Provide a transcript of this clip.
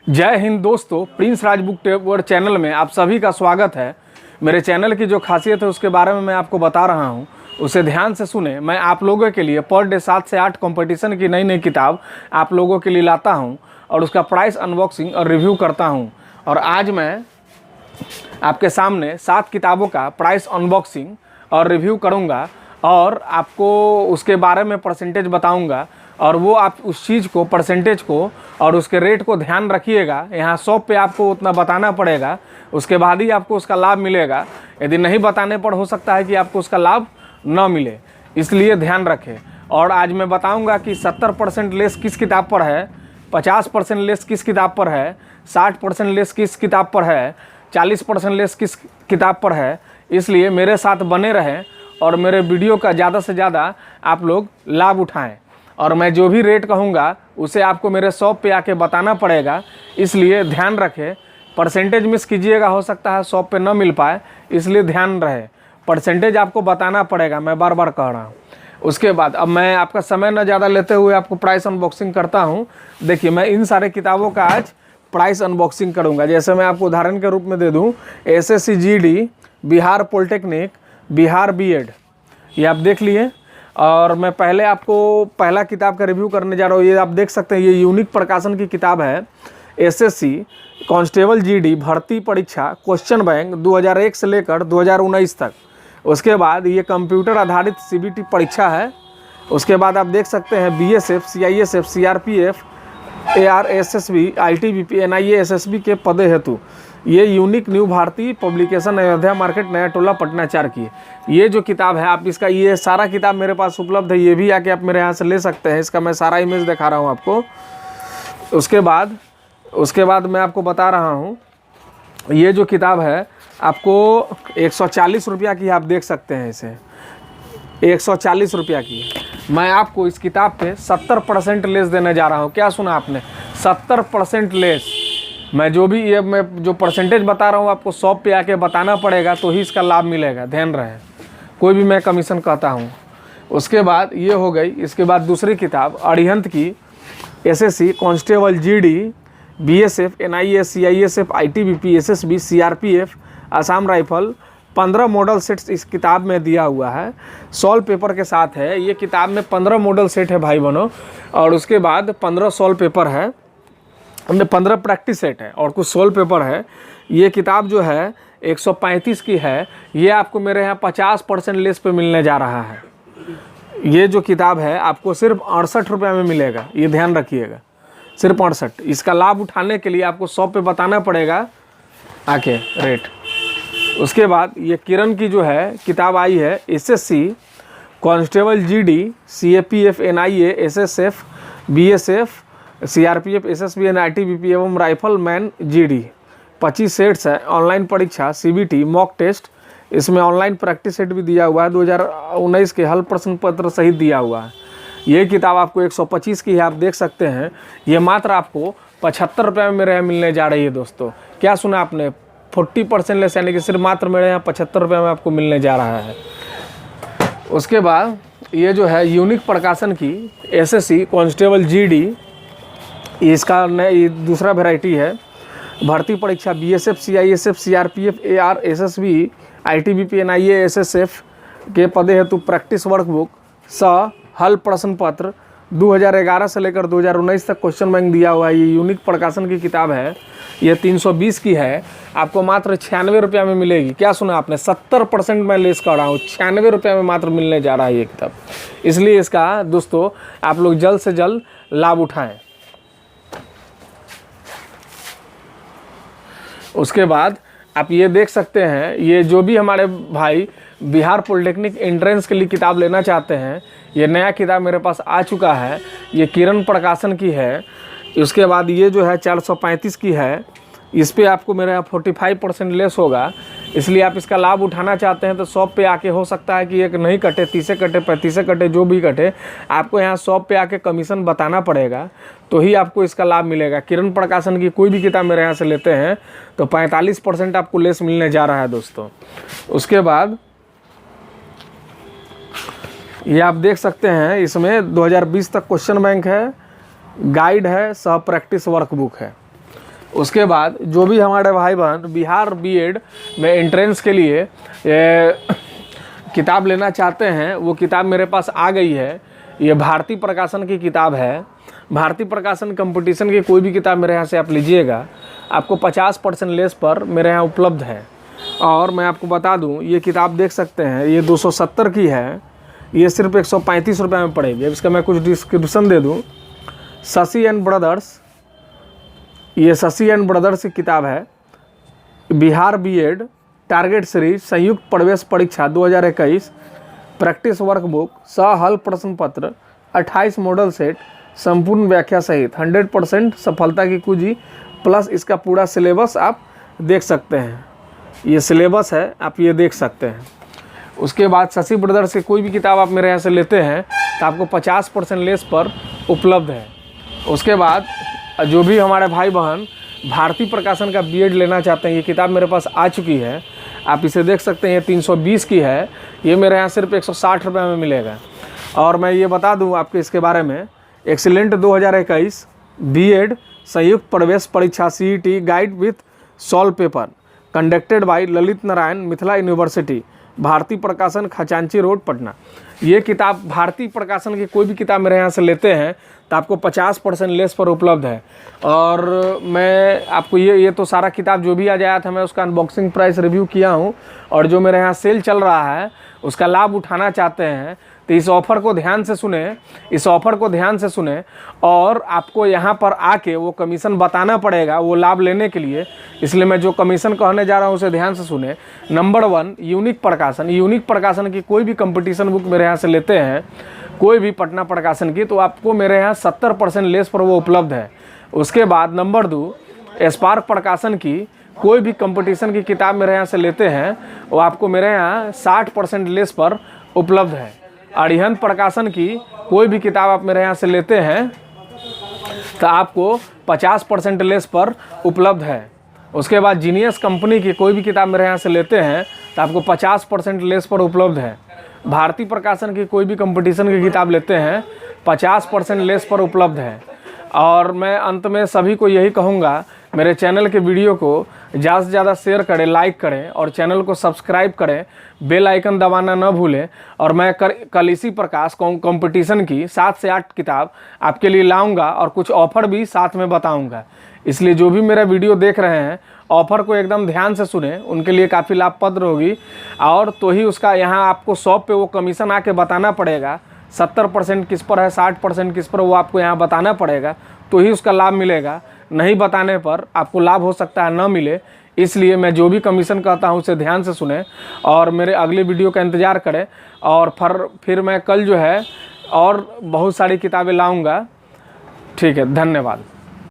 जय हिंद दोस्तों, प्रिंस राज book world channel में आप सभी का स्वागत है। मेरे चैनल की जो खासियत है उसके बारे में मैं आपको बता रहा हूं, उसे ध्यान से सुने। मैं आप लोगों के लिए पर डे 7 से 8 कंपटीशन की नई नई किताब आप लोगों के लिए लाता हूं और उसका प्राइस अनबॉक्सिंग और रिव्यू करता हूं। और आज मैं आपके सामने 7 किताबों का प्राइस अनबॉक्सिंग और रिव्यू करूँगा और आपको उसके बारे में परसेंटेज बताऊँगा। और वो आप उस चीज़ को, परसेंटेज को और उसके रेट को ध्यान रखिएगा। यहाँ शॉप पे आपको उतना बताना पड़ेगा, उसके बाद ही आपको उसका लाभ मिलेगा। यदि नहीं बताने पर हो सकता है कि आपको उसका लाभ न मिले, इसलिए ध्यान रखें। और आज मैं बताऊंगा कि 70% लेस किस किताब पर है, 50% लेस किस किताब पर है, 60% लेस किस किताब पर है, 40% लेस किस किताब पर है। इसलिए मेरे साथ बने रहें और मेरे वीडियो का ज़्यादा से ज़्यादा आप लोग लाभ उठाएं। और मैं जो भी रेट कहूँगा उसे आपको मेरे शॉप पे आके बताना पड़ेगा, इसलिए ध्यान रखें। परसेंटेज मिस कीजिएगा, हो सकता है शॉप पे न मिल पाए, इसलिए ध्यान रहे। परसेंटेज आपको बताना पड़ेगा, मैं बार बार कह रहा हूँ। उसके बाद अब मैं आपका समय न ज़्यादा लेते हुए आपको प्राइस अनबॉक्सिंग करता हूँ। देखिए, मैं इन सारे किताबों का आज प्राइस अनबॉक्सिंग करूँगा। जैसे मैं आपको उदाहरण के रूप में दे दूँ, SSC GD, Bihar polytechnic, Bihar BEd, ये आप देख लिए। और मैं पहले आपको पहला किताब का रिव्यू करने जा रहा हूँ। ये आप देख सकते हैं, ये यूनिक प्रकाशन की किताब है। SSC कांस्टेबल GD भर्ती परीक्षा क्वेश्चन बैंक 2001 से लेकर 2019 तक। उसके बाद ये कंप्यूटर आधारित CBT परीक्षा है। उसके बाद आप देख सकते हैं BSF, CISF, CRPF, AR, SSB, ITBP, NIA, SSB के पदे हेतु। ये यूनिक न्यू भारतीय पब्लिकेशन, अयोध्या मार्केट, नया टोला, पटना 4 की। ये जो किताब है, आप इसका ये सारा किताब मेरे पास उपलब्ध है। ये भी आके आप मेरे यहाँ से ले सकते हैं। इसका मैं सारा इमेज दिखा रहा हूँ आपको। उसके बाद मैं आपको बता रहा हूँ, ये जो किताब है आपको 140 रुपया की, आप देख सकते हैं इसे 140 रुपया की। मैं आपको इस किताब पे 70% लेस देने जा रहा हूँ। क्या सुना आपने? 70% लेस। मैं जो परसेंटेज बता रहा हूँ आपको शॉप पे आके बताना पड़ेगा, तो ही इसका लाभ मिलेगा। ध्यान रहे, कोई भी मैं कमीशन कहता हूँ। उसके बाद ये हो गई। इसके बाद दूसरी किताब अरिहंत की, SSC constable GD, BSF, NIA, CISF, ITBP, SSB, CRPF, Assam rifle, 15 model sets इस किताब में दिया हुआ है। सॉल्व पेपर के साथ है। ये किताब में 15 मॉडल सेट है भाई बहनों। और उसके बाद 15 सॉल्व पेपर है, हमने 15 प्रैक्टिस सेट है और कुछ सोल्व पेपर है। ये किताब जो है 135 की है। ये आपको मेरे यहाँ 50% लेस पे मिलने जा रहा है। ये जो किताब है आपको सिर्फ 68 रुपये में मिलेगा, ये ध्यान रखिएगा, सिर्फ 68। इसका लाभ उठाने के लिए आपको शॉप पे बताना पड़ेगा आके रेट। उसके बाद ये किरण की जो है किताब आई है, SSC constable GD, CAPF, NIA, SSF, BSF, CRPF, SSB, ITBP एवं राइफल मैन GD। 25 सेट्स है। ऑनलाइन परीक्षा, CBT, मॉक टेस्ट। इसमें ऑनलाइन प्रैक्टिस सेट भी दिया हुआ है। 2019 के हल प्रश्न पत्र सहित दिया हुआ है। ये किताब आपको 125 की है, आप देख सकते हैं। ये मात्र आपको 75 रुपये में मेरे यहाँ मिलने जा रही है दोस्तों। क्या सुना आपने? 40% लेस, यानी कि सिर्फ मात्र मेरे यहाँ 75 रुपये में आपको मिलने जा रहा है। उसके बाद ये जो है यूनिक प्रकाशन की SSC कांस्टेबल GD, इसका ये दूसरा वैरायटी है। भर्ती परीक्षा BSF, CISF, CRPF, AR, SSB, ITBP, NIA, SSF के पदे हेतु प्रैक्टिस वर्कबुक हल प्रश्न पत्र 2011 से लेकर 2019 तक क्वेश्चन बैंक दिया हुआ है। ये यूनिक प्रकाशन की किताब है। ये 320 की है, आपको मात्र 96 रुपये में मिलेगी। क्या सुना आपने? 70% मैं लेस कर रहा हूँ, 96 रुपये में मात्र मिलने जा रहा है ये किताब। इसलिए इसका दोस्तों आप लोग जल्द से जल्द लाभ उठाएँ। उसके बाद आप ये देख सकते हैं, ये जो भी हमारे भाई बिहार पॉलिटेक्निक एंट्रेंस के लिए किताब लेना चाहते हैं, ये नया किताब मेरे पास आ चुका है। ये किरण प्रकाशन की है। उसके बाद ये जो है 435 की है। इस पे आपको मेरे यहाँ 45% लेस होगा। इसलिए आप इसका लाभ उठाना चाहते हैं तो शॉप पे आके, हो सकता है कि एक नहीं कटे, 30 कटे, 35 कटे, जो भी कटे, आपको यहाँ शॉप पे आके कमीशन बताना पड़ेगा, तो ही आपको इसका लाभ मिलेगा। किरण प्रकाशन की कोई भी किताब मेरे यहाँ से लेते हैं तो 45% आपको लेस मिलने जा रहा है दोस्तों। उसके बाद ये आप देख सकते हैं, इसमें 2020 तक क्वेश्चन बैंक है, गाइड है, सह प्रैक्टिस वर्कबुक है। उसके बाद जो भी हमारे भाई बहन बिहार बीएड में एंट्रेंस के लिए किताब लेना चाहते हैं, वो किताब मेरे पास आ गई है। ये भारतीय प्रकाशन की किताब है। भारतीय प्रकाशन कंपटीशन की कोई भी किताब मेरे यहाँ से आप लीजिएगा, आपको 50% लेस पर मेरे यहाँ उपलब्ध है। और मैं आपको बता दूं, ये किताब देख सकते हैं, ये 270 की है, ये सिर्फ 135 रुपये में पड़ेगी। अब इसका मैं कुछ डिस्क्रिप्शन दे दूं। शशि एंड ब्रदर्स, ये शशि एंड ब्रदर्स की किताब है। बिहार बीएड टारगेट सीरीज संयुक्त प्रवेश परीक्षा 2021 प्रैक्टिस वर्कबुक सहल प्रश्न पत्र 28 मॉडल सेट संपूर्ण व्याख्या सहित 100% सफलता की कुंजी प्लस इसका पूरा सिलेबस आप देख सकते हैं। ये सिलेबस है, आप ये देख सकते हैं। उसके बाद शशि ब्रदर्स से कोई भी किताब आप मेरे यहाँ से लेते हैं तो आपको 50% लेस पर उपलब्ध है। उसके बाद जो भी हमारे भाई बहन भारतीय प्रकाशन का बीएड लेना चाहते हैं, ये किताब मेरे पास आ चुकी है, आप इसे देख सकते हैं। ये 320 की है, ये मेरे यहाँ सिर्फ 160 रुपये में मिलेगा। और मैं ये बता दूँ आपके इसके बारे में, एक्सीलेंट 2021 बीएड संयुक्त प्रवेश परीक्षा CET guide with solve paper conducted by Lalit Narayan Mithila university, भारतीय प्रकाशन खजांची रोड पटना। ये किताब भारतीय प्रकाशन की कोई भी किताब मेरे यहाँ से लेते हैं तो आपको 50% लेस पर उपलब्ध है। और मैं आपको ये तो सारा किताब जो भी आज आया था, मैं उसका अनबॉक्सिंग प्राइस रिव्यू किया हूँ। और जो मेरे यहाँ सेल चल रहा है उसका लाभ उठाना चाहते हैं तो इस ऑफ़र को ध्यान से सुने, इस ऑफ़र को ध्यान से सुने। और आपको यहाँ पर आके वो कमीशन बताना पड़ेगा वो लाभ लेने के लिए, इसलिए मैं जो कमीशन कहने जा रहा हूँ उसे ध्यान से सुने। नंबर 1, यूनिक प्रकाशन। यूनिक प्रकाशन की कोई भी कंपटीशन बुक मेरे यहाँ से लेते हैं, कोई भी पटना प्रकाशन की, तो आपको मेरे यहाँ 70% लेस पर वो उपलब्ध है। उसके बाद नंबर 2, स्पार्क प्रकाशन की कोई भी कंपटीशन की किताब मेरे यहाँ से लेते हैं, वो आपको मेरे यहाँ 60% लेस पर उपलब्ध है। अरिहंत प्रकाशन की कोई भी किताब आप मेरे यहाँ से लेते हैं तो आपको 50% लेस पर उपलब्ध है। उसके बाद जीनियस कंपनी की कोई भी किताब मेरे यहाँ से लेते हैं तो आपको 50% लेस पर उपलब्ध है। भारतीय प्रकाशन की कोई भी कंपटीशन की किताब लेते हैं 50% लेस पर उपलब्ध है। और मैं अंत में सभी को यही कहूँगा, मेरे चैनल के वीडियो को ज़्यादा से ज़्यादा शेयर करें, लाइक करें और चैनल को सब्सक्राइब करें, बेल आइकन दबाना न भूलें। और मैं कल इसी प्रकाश कंपटीशन की 7 से 8 किताब आपके लिए लाऊंगा और कुछ ऑफ़र भी साथ में बताऊंगा। इसलिए जो भी मेरा वीडियो देख रहे हैं, ऑफ़र को एकदम ध्यान से सुने, उनके लिए काफ़ी लाभप्रद होगी। और तो ही उसका यहाँ आपको शॉप पे वो कमीशन आके बताना पड़ेगा, 70% किस पर है, 60% किस पर, वो आपको यहाँ बताना पड़ेगा, तो ही उसका लाभ मिलेगा। नहीं बताने पर आपको लाभ हो सकता है ना मिले। इसलिए मैं जो भी कमीशन कहता हूँ उसे ध्यान से सुने और मेरे अगले वीडियो का इंतज़ार करें। और फिर मैं कल जो है और बहुत सारी किताबें लाऊंगा। ठीक है, धन्यवाद।